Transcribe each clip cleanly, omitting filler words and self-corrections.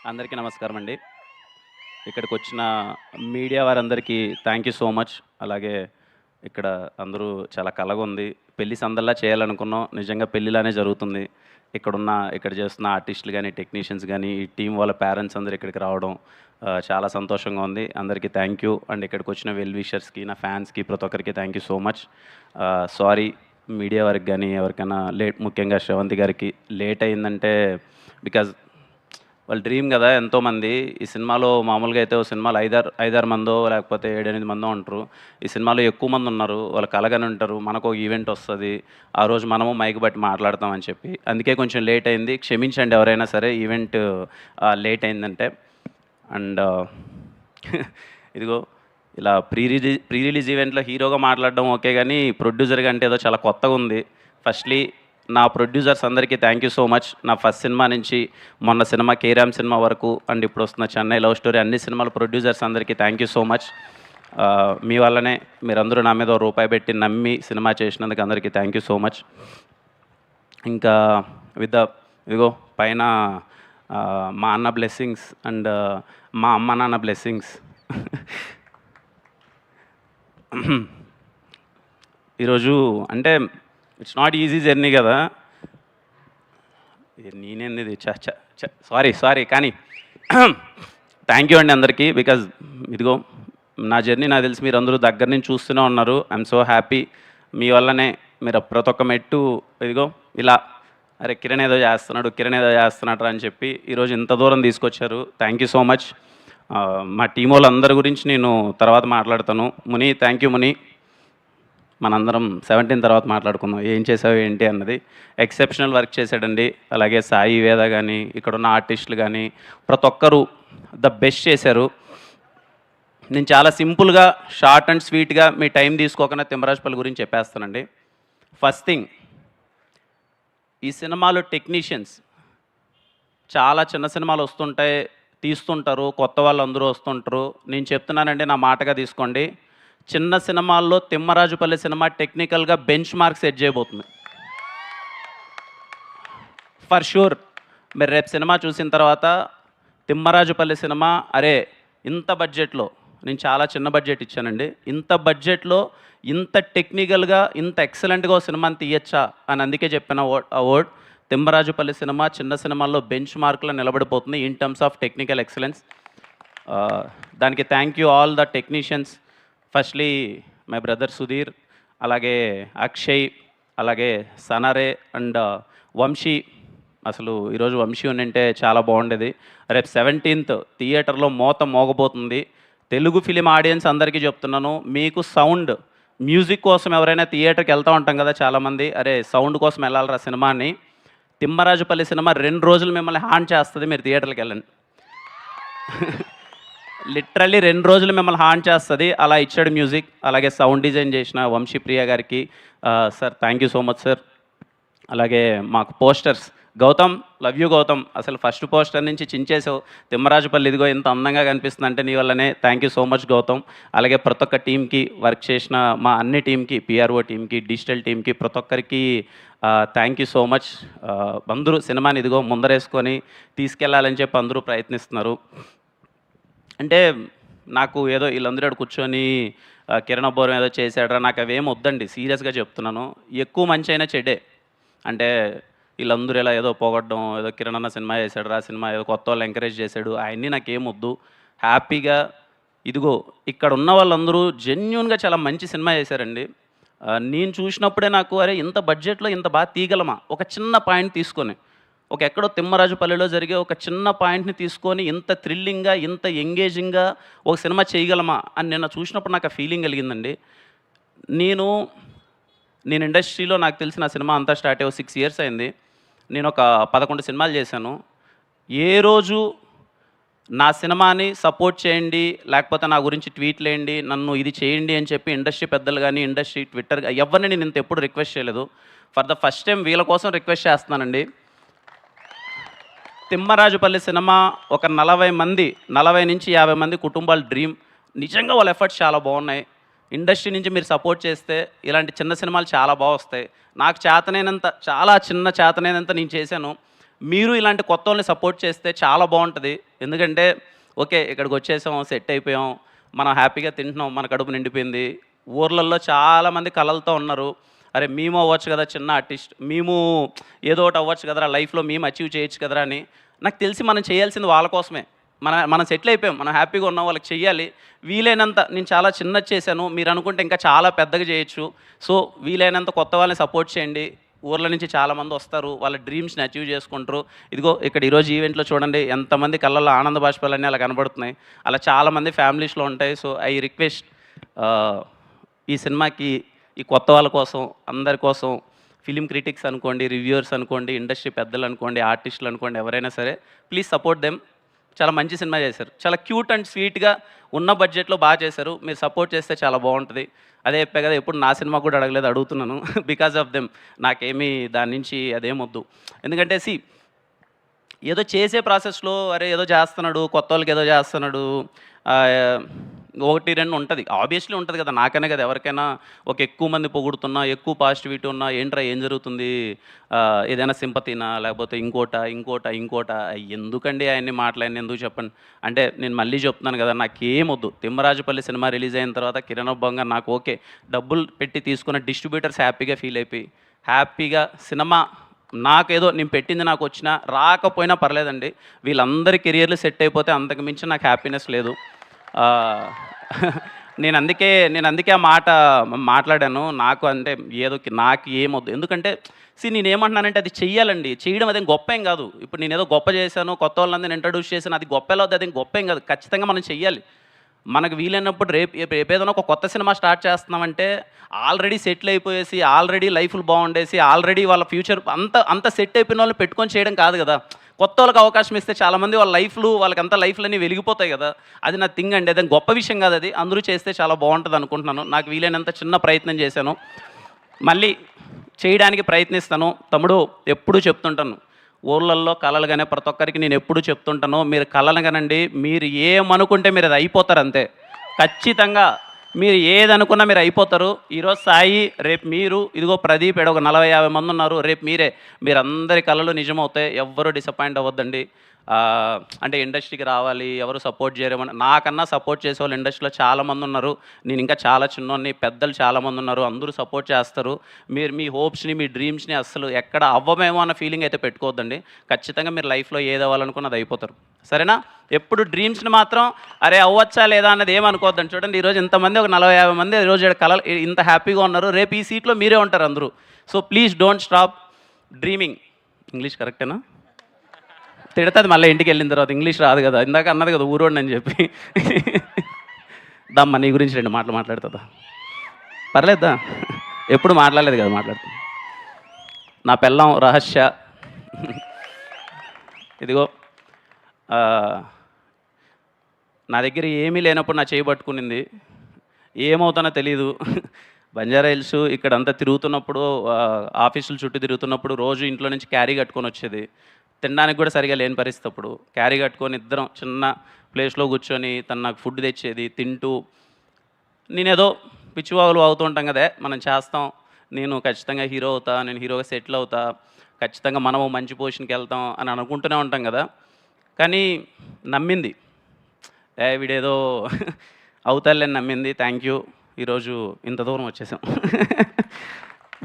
అందరికీ నమస్కారం అండి. ఇక్కడికొచ్చిన మీడియా వారందరికీ థ్యాంక్ యూ సో మచ్. అలాగే ఇక్కడ అందరూ చాలా కలగుంది. పెళ్లి సందడిలా చేయాలనుకున్నాం. నిజంగా పెళ్లిలానే జరుగుతుంది. ఇక్కడ చేస్తున్న ఆర్టిస్టులు గానీ, టెక్నీషియన్స్ గానీ, ఈ టీమ్ వాళ్ళ పేరెంట్స్ అందరూ ఇక్కడికి రావడం చాలా సంతోషంగా ఉంది. అందరికీ థ్యాంక్ యూ. అండ్ ఇక్కడికొచ్చిన వెల్ విషర్స్‌కి, నా ఫ్యాన్స్‌కి ప్రతి ఒక్కరికి thank you so much. Sorry media వారికి గానీ, ఎవరికైనా ముఖ్యంగా శ్రవంతి గారికి లేట్ అయిందంటే బికాజ్ వాళ్ళ డ్రీమ్ కదా ఎంతోమంది. ఈ సినిమాలో మామూలుగా అయితే ఓ సినిమాలో ఐదారు మందో లేకపోతే 7, 8 మందో ఉంటారు. ఈ సినిమాలో ఎక్కువ మంది ఉన్నారు. వాళ్ళు కలగని ఉంటారు. మనకు ఒక ఈవెంట్ వస్తుంది. ఆ రోజు మనము మైక్ బట్టి మాట్లాడతామని చెప్పి. అందుకే కొంచెం లేట్ అయింది. క్షమించండి ఎవరైనా సరే ఈవెంట్ లేట్ అయిందంటే. అండ్ ఇదిగో ఇలా ప్రీ రిలీజ్ ఈవెంట్లో హీరోగా మాట్లాడడం ఓకే, కానీ ప్రొడ్యూసర్గా అంటే ఏదో చాలా కొత్తగా ఉంది. ఫస్ట్లీ నా ప్రొడ్యూసర్స్ అందరికీ థ్యాంక్ యూ సో మచ్. నా ఫస్ట్ సినిమా నుంచి మొన్న సినిమా కేరామ్ సినిమా వరకు అండ్ ఇప్పుడు వస్తున్న చెన్నై లవ్ స్టోరీ అన్ని సినిమాల ప్రొడ్యూసర్స్ అందరికీ థ్యాంక్ యూ సో మచ్. మీ వల్లనే మీరందరూ నా మీద రూపాయి పెట్టి నమ్మి సినిమా చేసినందుకు అందరికీ థ్యాంక్ యూ సో మచ్. ఇంకా ఇదిగో పైన మా అన్న బ్లెస్సింగ్స్ అండ్ మా అమ్మ నాన్న బ్లెస్సింగ్స్. ఈరోజు అంటే ఇట్స్ నాట్ ఈజీ జర్నీ కదా. నేనేంది సారీ కానీ థ్యాంక్ యూ అండి అందరికీ. బికాజ్ ఇదిగో నా జర్నీ నాకు తెలిసి మీరు అందరూ దగ్గర నుంచి చూస్తూనే ఉన్నారు. I'm so happy. మీ వల్లనే మీరు ప్రతి ఒక్క మెట్టు ఇదిగో ఇలా అరే కిరణ్ ఏదో చేస్తున్నాడు అని చెప్పి ఈరోజు ఇంత దూరం తీసుకొచ్చారు. Thank you so much. మా టీం వాళ్ళందరి గురించి నేను తర్వాత మాట్లాడతాను. ముని థ్యాంక్ యూ ముని. మనందరం 17 తర్వాత మాట్లాడుకుందాం ఏం చేసావు ఏంటి అన్నది. ఎక్సెప్షనల్ వర్క్ చేశాడండి. అలాగే సాయి వేద కానీ, ఇక్కడున్న ఆర్టిస్టులు కానీ ప్రతి ఒక్కరూ ద బెస్ట్ చేశారు. నేను చాలా సింపుల్గా షార్ట్ అండ్ స్వీట్గా మీ టైం తీసుకోకుండా తిమ్మరాజుపల్లి గురించి చెప్పేస్తానండి. ఫస్ట్ థింగ్, ఈ సినిమాలో టెక్నీషియన్స్ చాలా చిన్న సినిమాలు వస్తుంటాయి, తీస్తుంటారు, కొత్త వాళ్ళు అందరూ వస్తుంటారు. నేను చెప్తున్నానండి, నా మాటగా తీసుకోండి. చిన్న సినిమాల్లో తిమ్మరాజుపల్లి సినిమా టెక్నికల్గా బెంచ్ మార్క్ సెట్ చేయబోతుంది ఫర్ షూర్. మీరు రేపు సినిమా చూసిన తర్వాత తిమ్మరాజుపల్లి సినిమా అరే ఇంత బడ్జెట్లో, నేను చాలా చిన్న బడ్జెట్ ఇచ్చానండి, ఇంత బడ్జెట్లో ఇంత టెక్నికల్గా ఇంత ఎక్సలెంట్గా సినిమాని తీయచ్చా అని అందుకే చెప్పిన వర్డ్. తిమ్మరాజుపల్లి సినిమా చిన్న సినిమాల్లో బెంచ్ మార్క్లో నిలబడిపోతుంది in terms of technical excellence. దానికి thank you all the technicians. Firstly my brother Sudheer, అలాగే అక్షయ్, అలాగే సనరే అండ్ వంశీ. అసలు ఈరోజు వంశీ ఉంటే చాలా బాగుండేది. రేపు 17th థియేటర్లో మోగబోతుంది. తెలుగు ఫిలిం ఆడియన్స్ అందరికీ చెప్తున్నాను, మీకు సౌండ్ మ్యూజిక్ కోసం ఎవరైనా థియేటర్కి వెళ్తూ ఉంటాం కదా చాలామంది, అరే సౌండ్ కోసం వెళ్ళాలరా సినిమాని. తిమ్మరాజుపల్లి సినిమా 2 రోజులు మిమ్మల్ని హాన్ చేస్తుంది. మీరు థియేటర్కి వెళ్ళండి. లిటరల్లీ 2 రోజులు మిమ్మల్ని హాన్ చేస్తుంది. అలా ఇచ్చాడు మ్యూజిక్. అలాగే సౌండ్ డిజైన్ చేసిన వంశీప్రియ గారికి sir thank you so much sir. అలాగే మాకు posters Gautam, love you Gautam. అసలు ఫస్ట్ పోస్టర్ నుంచి చించేసావు. తిమ్మరాజుపల్లి ఇదిగో ఇంత అందంగా కనిపిస్తుంది అంటే నీ వల్లనే. Thank you so much Gautam. అలాగే ప్రతి ఒక్క టీంకి, వర్క్ చేసిన మా అన్ని టీంకి, పిఆర్ఓ టీంకి, డిజిటల్ టీంకి, ప్రతి ఒక్కరికి థ్యాంక్ యూ సో మచ్. అందరూ సినిమాని ఇదిగో ముందరేసుకొని తీసుకెళ్లాలని చెప్పి అందరూ ప్రయత్నిస్తున్నారు. అంటే నాకు ఏదో వీళ్ళందరూ కూర్చొని కిరణ్ అబ్బోరం ఏదో చేశాడరా, నాకు అవేం వద్దండి, సీరియస్గా చెప్తున్నాను. ఎక్కువ మంచి అయినా చెడే. అంటే వీళ్ళందరూ ఇలా ఏదో పోగొట్టడం, ఏదో కిరణ్ అన్న సినిమా చేశాడు రా, సినిమా ఏదో కొత్త వాళ్ళు ఎంకరేజ్ చేశాడు, అవన్నీ నాకేం వద్దు. హ్యాపీగా ఇదిగో ఇక్కడ ఉన్న వాళ్ళందరూ జెన్యూన్గా చాలా మంచి సినిమా చేశారండి. నేను చూసినప్పుడే నాకు అరే ఇంత బడ్జెట్లో ఇంత బాగా తీయగలమా, ఒక చిన్న పాయింట్ తీసుకొని, ఒక ఎక్కడో తిమ్మరాజుపల్లిలో జరిగే ఒక చిన్న పాయింట్ని తీసుకొని ఇంత థ్రిల్లింగ్గా, ఇంత ఎంగేజింగ్గా ఒక సినిమా చేయగలమా అని నిన్న చూసినప్పుడు నాకు ఆ ఫీలింగ్ కలిగిందండి. నేను ఇండస్ట్రీలో నాకు తెలిసిన సినిమా అంతా స్టార్ట్ అయ్యి 6 years అయింది. నేను ఒక 11 సినిమాలు చేశాను. ఏ రోజు నా సినిమాని సపోర్ట్ చేయండి, లేకపోతే నా గురించి ట్వీట్లు వేయండి, నన్ను ఇది చేయండి అని చెప్పి ఇండస్ట్రీ పెద్దలు కానీ, ఇండస్ట్రీ ట్విట్టర్ ఎవరిని నేను ఇంత ఎప్పుడు రిక్వెస్ట్ చేయలేదు. ఫర్ ద ఫస్ట్ టైం వీళ్ళ కోసం రిక్వెస్ట్ చేస్తున్నానండి. తిమ్మరాజుపల్లి సినిమా ఒక 40 నుంచి 50 మంది కుటుంబాల డ్రీమ్. నిజంగా వాళ్ళ ఎఫర్ట్స్ చాలా బాగున్నాయి. ఇండస్ట్రీ నుంచి మీరు సపోర్ట్ చేస్తే ఇలాంటి చిన్న సినిమాలు చాలా బాగా వస్తాయి. నాకు చేతనైనంత, చాలా చిన్న చేతనైనంత నేను చేశాను. మీరు ఇలాంటి కొత్త వాళ్ళని సపోర్ట్ చేస్తే చాలా బాగుంటుంది. ఎందుకంటే ఓకే, ఇక్కడికి వచ్చేసాం, సెట్ అయిపోయాం, మనం హ్యాపీగా తింటున్నాం, మన కడుపు నిండిపోయింది. ఊర్లలో చాలామంది కలలతో ఉన్నారు. అరే మేము అవ్వచ్చు కదా చిన్న ఆర్టిస్ట్, మేము ఏదో ఒకటి అవ్వచ్చు కదరా లైఫ్లో, మేము అచీవ్ చేయొచ్చు కదరా అని. నాకు తెలిసి మనం చేయాల్సింది వాళ్ళ కోసమే. మనం సెటిల్ అయిపోయాం, మనం హ్యాపీగా ఉన్నాం, వాళ్ళకి చెయ్యాలి. వీలైనంత నేను చాలా చిన్నది చేశాను, మీరు అనుకుంటే ఇంకా చాలా పెద్దగా చేయొచ్చు. సో వీలైనంత కొత్త వాళ్ళని సపోర్ట్ చేయండి. ఊర్ల నుంచి చాలామంది వస్తారు, వాళ్ళ డ్రీమ్స్ని అచీవ్ చేసుకుంటారు. ఇదిగో ఇక్కడ ఈరోజు ఈవెంట్లో చూడండి ఎంతమంది కళ్ళల్లో ఆనంద బాష్పాలన్నీ అలా కనబడుతున్నాయి. అలా చాలామంది ఫ్యామిలీస్లో ఉంటాయి. సో ఐ రిక్వెస్ట్ ఈ సినిమాకి ఈ కొత్త వాళ్ళ కోసం, అందరి కోసం, ఫిలిం క్రిటిక్స్ అనుకోండి, రివ్యూవర్స్ అనుకోండి, ఇండస్ట్రీ పెద్దలు అనుకోండి, ఆర్టిస్టులు అనుకోండి, ఎవరైనా సరే ప్లీజ్ సపోర్ట్ దెమ్. చాలా మంచి సినిమా చేశారు, చాలా క్యూట్ అండ్ స్వీట్గా ఉన్న బడ్జెట్లో బాగా చేశారు. మీరు సపోర్ట్ చేస్తే చాలా బాగుంటుంది. అదే చెప్పే కదా, ఎప్పుడు నా సినిమా కూడా అడగలేదు, అడుగుతున్నాను. బికాజ్ ఆఫ్ దెమ్ నాకేమీ దాని నుంచి అదేమొద్దు. ఎందుకంటే ఏదో చేసే ప్రాసెస్లో అరే ఏదో చేస్తున్నాడు, కొత్త వాళ్ళకి ఏదో చేస్తున్నాడు, ఒకటి రెండు ఉంటుంది, ఆబ్వియస్లీ ఉంటుంది కదా. నాకనే కదా ఎవరికైనా ఒక ఎక్కువ మంది పొగుడుతున్నా, ఎక్కువ పాజిటివిటీ ఉన్నా ఏంట్రా ఏం జరుగుతుంది, ఏదైనా సింపతినా లేకపోతే ఇంకోట ఎందుకండి ఆయన్ని మాట్లాడిన ఎందుకు చెప్పండి. అంటే నేను మళ్ళీ చెప్తున్నాను కదా, నాకేమొద్దు. తిమ్మరాజుపల్లి సినిమా రిలీజ్ అయిన తర్వాత కిరణ్ బొంగ నాకు ఓకే, డబ్బులు పెట్టి తీసుకున్న డిస్ట్రిబ్యూటర్స్ హ్యాపీగా ఫీల్ అయిపోయి హ్యాపీగా సినిమా నాకేదో నేను పెట్టింది నాకు వచ్చినా రాకపోయినా పర్లేదండి. వీళ్ళందరి కెరియర్లు సెట్ అయిపోతే అంతకు మించి నాకు హ్యాపీనెస్ లేదు. నేను అందుకే ఆ మాట మాట్లాడాను. నాకు అంటే నాకు ఏమొద్దు. ఎందుకంటే నేనేమంటున్నానంటే అది చెయ్యాలండి, చేయడం అదేం గొప్ప ఏం కాదు. ఇప్పుడు నేను ఏదో గొప్ప చేశాను, కొత్త వాళ్ళందరినీ ఇంట్రడ్యూస్ చేశాను, అది గొప్ప ఎలా అవుతుంది, అదేం గొప్ప ఏం కాదు. ఖచ్చితంగా మనం చెయ్యాలి. మనకు వీలైనప్పుడు రేపు ఏదైనా ఒక కొత్త సినిమా స్టార్ట్ చేస్తున్నామంటే ఆల్రెడీ సెటిల్ అయిపోయేసి, ఆల్రెడీ లైఫ్లు బాగుండేసి, ఆల్రెడీ వాళ్ళ ఫ్యూచర్ అంత సెట్ అయిపోయిన వాళ్ళని పెట్టుకొని చేయడం కాదు కదా. కొత్త వాళ్ళకి అవకాశం ఇస్తే చాలామంది వాళ్ళ వాళ్ళకంతా లైఫ్లన్నీ వెలిగిపోతాయి కదా. అది నా థింగ్ అండి, అదే గొప్ప విషయం కాదు. అది అందరూ చేస్తే చాలా బాగుంటుంది అనుకుంటున్నాను. నాకు వీలైనంత చిన్న ప్రయత్నం చేశాను, మళ్ళీ చేయడానికి ప్రయత్నిస్తాను. తమ్ముడు ఎప్పుడూ చెప్తుంటాను, ఊళ్ళల్లో కళలు కానీ ప్రతి ఒక్కరికి నేను ఎప్పుడూ చెప్తుంటాను, మీరు కళలు కనండి, మీరు ఏమనుకుంటే మీరు అది అయిపోతారు అంతే. ఖచ్చితంగా మీరు ఏదనుకున్నా మీరు అయిపోతారు. ఈరోజు సాయి, రేపు మీరు, ఇదిగో ప్రదీప్, ఒక 40-50 మంది ఉన్నారు, రేపు మీరందరి కళలు నిజమవుతాయి. ఎవ్వరూ డిసప్పాయింట్ అవ్వద్దండి. అంటే ఇండస్ట్రీకి రావాలి, ఎవరు సపోర్ట్ చేయరేమని, నాకన్నా సపోర్ట్ చేసే వాళ్ళు ఇండస్ట్రీలో చాలామంది ఉన్నారు. నేను ఇంకా చాలా చిన్నోన్ని, పెద్దలు చాలామంది ఉన్నారు, అందరూ సపోర్ట్ చేస్తారు. మీరు మీ హోప్స్ని, మీ డ్రీమ్స్ని అస్సలు ఎక్కడ అవ్వమేమో అన్న ఫీలింగ్ అయితే పెట్టుకోవద్దండి. ఖచ్చితంగా మీరు లైఫ్లో ఏది అవ్వాలనుకున్నది అయిపోతారు, సరేనా? ఎప్పుడు డ్రీమ్స్ని మాత్రం అరే అవ్వచ్చా లేదా అన్నది ఏమనుకోవద్దండి. చూడండి ఈరోజు ఇంతమంది, ఒక 40-50 మంది ఈరోజు కళలు ఇంత హ్యాపీగా ఉన్నారు, రేపు ఈ సీట్లో మీరే ఉంటారు అందరూ. So please don't stop dreaming. English కరెక్టేనా? తిడుతుంది మళ్ళీ ఇంటికి వెళ్ళిన తర్వాత, ఇంగ్లీష్ రాదు కదా, ఇందాక అన్నది కదా ఊరోడిని అని చెప్పి. దమ్మ నీ గురించి 2 మాటలు మాట్లాడుతుందా? పర్లేదా? ఎప్పుడు మాట్లాడలేదు కదా, మాట్లాడుతుంది. నా పెళ్ళాం రహస్య, ఇదిగో నా దగ్గర ఏమీ లేనప్పుడు నా చేయి పట్టుకునింది. ఏమవుతానో తెలీదు. బంజారా హిల్స్ ఇక్కడంతా తిరుగుతున్నప్పుడు, ఆఫీసులు చుట్టూ తిరుగుతున్నప్పుడు రోజు ఇంట్లో నుంచి క్యారీ కట్టుకొని వచ్చేది. తినడానికి కూడా సరిగా లేని పరిస్థితి. అప్పుడు క్యారీ కట్టుకొని ఇద్దరం చిన్న ప్లేస్లో కూర్చొని తను నాకు ఫుడ్ తెచ్చేది. తింటూ నేనేదో పిచ్చివాగులు అవుతూ ఉంటాం కదా, మనం చేస్తాం, నేను ఖచ్చితంగా హీరో అవుతా, నేను హీరోగా సెటిల్ అవుతా, ఖచ్చితంగా మనము మంచి పొజిషన్కి వెళ్తాం అని అనుకుంటూనే ఉంటాం కదా. కానీ నమ్మింది, వీడేదో అవుతాలేని నమ్మింది. థ్యాంక్ యూ, ఈరోజు ఇంత దూరం వచ్చేసాం.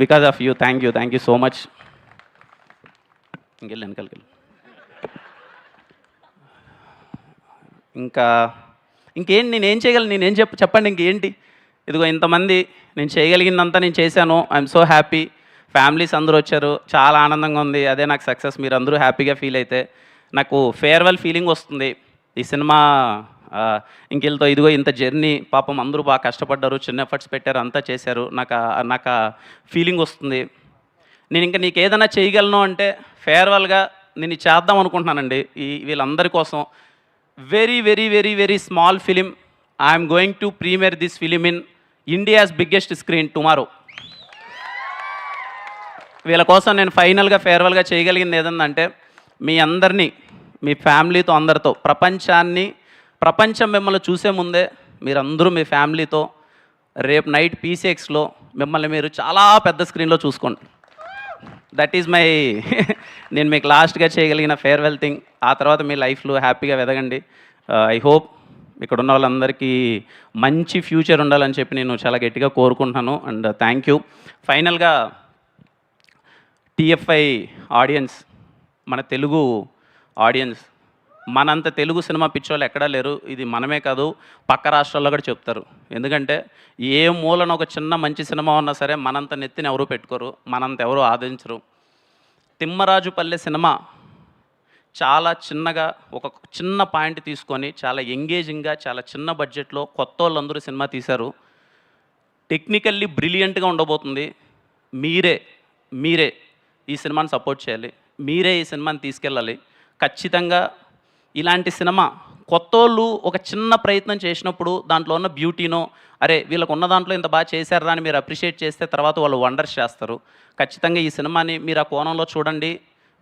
Because of you. Thank you so much. ఇంకెళ్ళి వెనకాలకి ఇంకేంటి నేనేం చేయగలను, చెప్పండి ఇంకేంటి. ఇదిగో ఇంతమంది, నేను చేయగలిగిందంతా నేను చేశాను. I'm so happy. ఫ్యామిలీస్ అందరూ వచ్చారు, చాలా ఆనందంగా ఉంది. అదే నాకు సక్సెస్. మీరు అందరూ హ్యాపీగా ఫీల్ అయితే నాకు ఫేర్వెల్ ఫీలింగ్ వస్తుంది. ఈ సినిమా ఇంకెళ్తో ఇదిగో ఇంత జర్నీ, పాపం అందరూ బాగా కష్టపడ్డారు, చిన్న ఎఫర్ట్స్ పెట్టారు, అంతా చేశారు. నాకు ఫీలింగ్ వస్తుంది. నేను ఇంకా నీకు ఏదైనా చేయగలను అంటే ఫేర్వెల్గా నేను చేద్దాం అనుకుంటున్నానండి వీళ్ళందరి కోసం. Very very very very small film. I'm going to premiere this film in India's biggest screen tomorrow. వీళ్ళ కోసం నేను ఫైనల్గా ఫేర్వెల్గా చేయగలిగింది ఏదంటే, మీ అందరినీ, మీ ఫ్యామిలీతో, అందరితో, ప్రపంచం మిమ్మల్ని చూసే ముందే మీరందరూ మీ ఫ్యామిలీతో రేపు నైట్ PCXలో మిమ్మల్ని మీరు చాలా పెద్ద స్క్రీన్లో చూసుకోండి. దట్ ఈజ్ మై నేను మీకు లాస్ట్గా చేయగలిగిన ఫేర్వెల్ థింగ్. ఆ తర్వాత మీ లైఫ్లో హ్యాపీగా ఎదగండి. ఐ హోప్ ఇక్కడ ఉన్న వాళ్ళందరికీ మంచి ఫ్యూచర్ ఉండాలని చెప్పి నేను చాలా గట్టిగా కోరుకుంటున్నాను. And thank you. ఫైనల్గా టీఎఫ్ఐ ఆడియన్స్, మన తెలుగు ఆడియన్స్, మనంత తెలుగు సినిమా పిచ్చోళ్ళు ఎక్కడా లేరు. ఇది మనమే కాదు, పక్క రాష్ట్రాల్లో కూడా చెప్తారు. ఎందుకంటే ఏ మూలన ఒక చిన్న మంచి సినిమా ఉన్నా సరే మనంత నెత్తిని ఎవరు పెట్టుకోరు, మనంత ఎవరు ఆదరించరు. తిమ్మరాజుపల్లె సినిమా చాలా చిన్నగా ఒక చిన్న పాయింట్ తీసుకొని చాలా ఎంగేజింగ్గా చాలా చిన్న బడ్జెట్లో కొత్త వాళ్ళందరూ సినిమా తీశారు. టెక్నికల్లీ బ్రిలియంట్గా ఉండబోతుంది. మీరే ఈ సినిమాని సపోర్ట్ చేయాలి. మీరే ఈ సినిమాని తీసుకెళ్ళాలి. ఖచ్చితంగా ఇలాంటి సినిమా కొత్తోళ్ళు ఒక చిన్న ప్రయత్నం చేసినప్పుడు దాంట్లో ఉన్న బ్యూటీనో, అరే వీళ్ళకు ఉన్న దాంట్లో ఇంత బాగా చేశారా అని మీరు అప్రిషియేట్ చేస్తే తర్వాత వాళ్ళు వండర్స్ చేస్తారు. ఖచ్చితంగా ఈ సినిమాని మీరు ఆ కోణంలో చూడండి,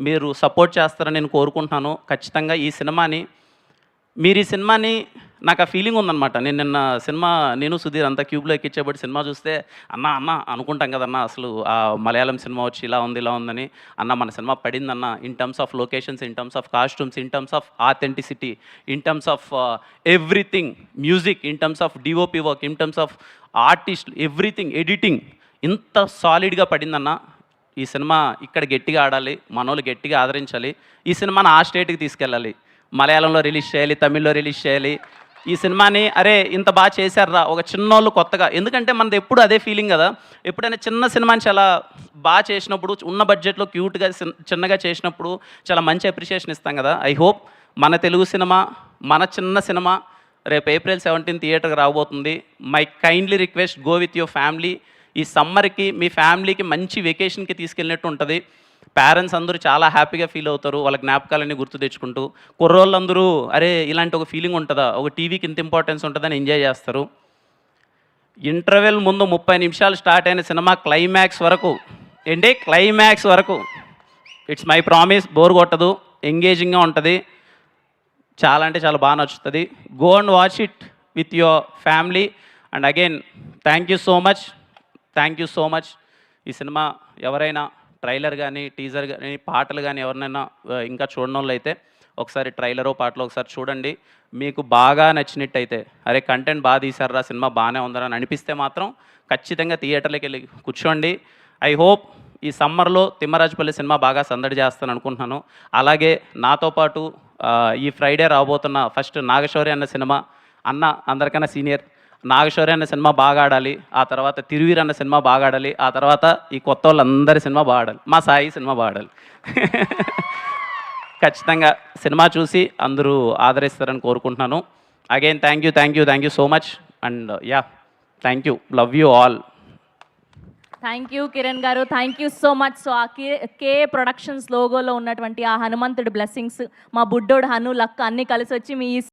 మీరు సపోర్ట్ చేస్తారని నేను కోరుకుంటున్నాను. ఖచ్చితంగా ఈ సినిమాని నాకు ఆ ఫీలింగ్ ఉందన్నమాట. నేను సుధీర్ అంతా క్యూబ్లో ఎక్కించేబట్టి సినిమా చూస్తే అన్న అనుకుంటాం కదన్నా, అసలు ఆ మలయాళం సినిమా వచ్చి ఇలా ఉందని. మన సినిమా పడిందన్న, in terms of locations, in terms of costumes, in terms of authenticity, in terms of everything, music, in terms of DOP work, in terms of artist, everything, editing ఇంత సాలిడ్గా పడిందన్న. ఈ సినిమా ఇక్కడ గట్టిగా ఆడాలి, మనోళ్ళు గట్టిగా ఆదరించాలి. ఈ సినిమాని ఆ స్టేట్కి తీసుకెళ్ళాలి. మలయాళంలో రిలీజ్ చేయాలి, తమిళ్లో రిలీజ్ చేయాలి. ఈ సినిమాని అరే ఇంత బాగా చేశారా ఒక చిన్నోళ్ళు కొత్తగా. ఎందుకంటే మనది ఎప్పుడు అదే ఫీలింగ్ కదా, ఎప్పుడైనా చిన్న సినిమాని చాలా బాగా చేసినప్పుడు, ఉన్న బడ్జెట్లో క్యూట్గా చిన్నగా చేసినప్పుడు చాలా మంచి అప్రిషియేషన్ ఇస్తాం కదా. ఐ హోప్ మన తెలుగు సినిమా, మన చిన్న సినిమా రేపు April 17 థియేటర్కి రాబోతుంది. My kindly request, go with your family. ఈ సమ్మర్కి మీ ఫ్యామిలీకి మంచి వెకేషన్కి తీసుకెళ్ళినట్టు ఉంటుంది. పేరెంట్స్ అందరూ చాలా హ్యాపీగా ఫీల్ అవుతారు, వాళ్ళ జ్ఞాపకాలన్నీ గుర్తు తెచ్చుకుంటూ. కుర్రోళ్ళందరూ అరే ఇలాంటి ఒక ఫీలింగ్ ఉంటుందా, ఒక టీవీకి ఇంత ఇంపార్టెన్స్ ఉంటుందని ఎంజాయ్ చేస్తారు. ఇంటర్వెల్ ముందు 30 నిమిషాలు స్టార్ట్ అయిన సినిమా క్లైమాక్స్ వరకు ఇట్స్ మై ప్రామిస్, బోర్ కొట్టదు, ఎంగేజింగ్గా ఉంటుంది, చాలా అంటే చాలా బాగా నచ్చుతుంది. Go and watch it with your family. And again thank you so much. ఈ సినిమా ఎవరైనా ట్రైలర్ కానీ, టీజర్ కానీ, పాటలు కానీ ఎవరినైనా ఇంకా చూడని వాళ్ళు అయితే ఒకసారి ట్రైలరో పాటలో ఒకసారి చూడండి. మీకు బాగా నచ్చినట్టయితే అరే కంటెంట్ బాగా తీశారా, సినిమా బాగానే ఉందని అని అనిపిస్తే మాత్రం ఖచ్చితంగా థియేటర్లోకి వెళ్ళి కూర్చోండి. ఐ హోప్ ఈ సమ్మర్లో తిమ్మరాజుపల్లి సినిమా బాగా సందడి చేస్తాను అనుకుంటున్నాను. అలాగే నాతో పాటు ఈ ఫ్రైడే రాబోతున్న ఫస్ట్ నాగశౌర్య అన్న సినిమా, అందరికన్నా సీనియర్ నాగశౌర్య అన్న సినిమా బాగా ఆడాలి, ఆ తర్వాత తిరువీర్ అన్న సినిమా బాగా ఆడాలి, ఆ తర్వాత ఈ కొత్త వాళ్ళందరి సినిమా బాగా ఆడాలి, మా సాయి సినిమా బాగా ఆడాలి. ఖచ్చితంగా సినిమా చూసి అందరూ ఆదరిస్తారని కోరుకుంటున్నాను. Again thank you so much. And yeah, thank you, love you all. Thank you Kiran garu, thank you so much. So uh K productions లోగోలో ఉన్నటువంటి ఆ హనుమంతుడి బ్లెస్సింగ్స్, మా బుడ్డోడు హను లక్ అన్నీ కలిసి వచ్చి మీ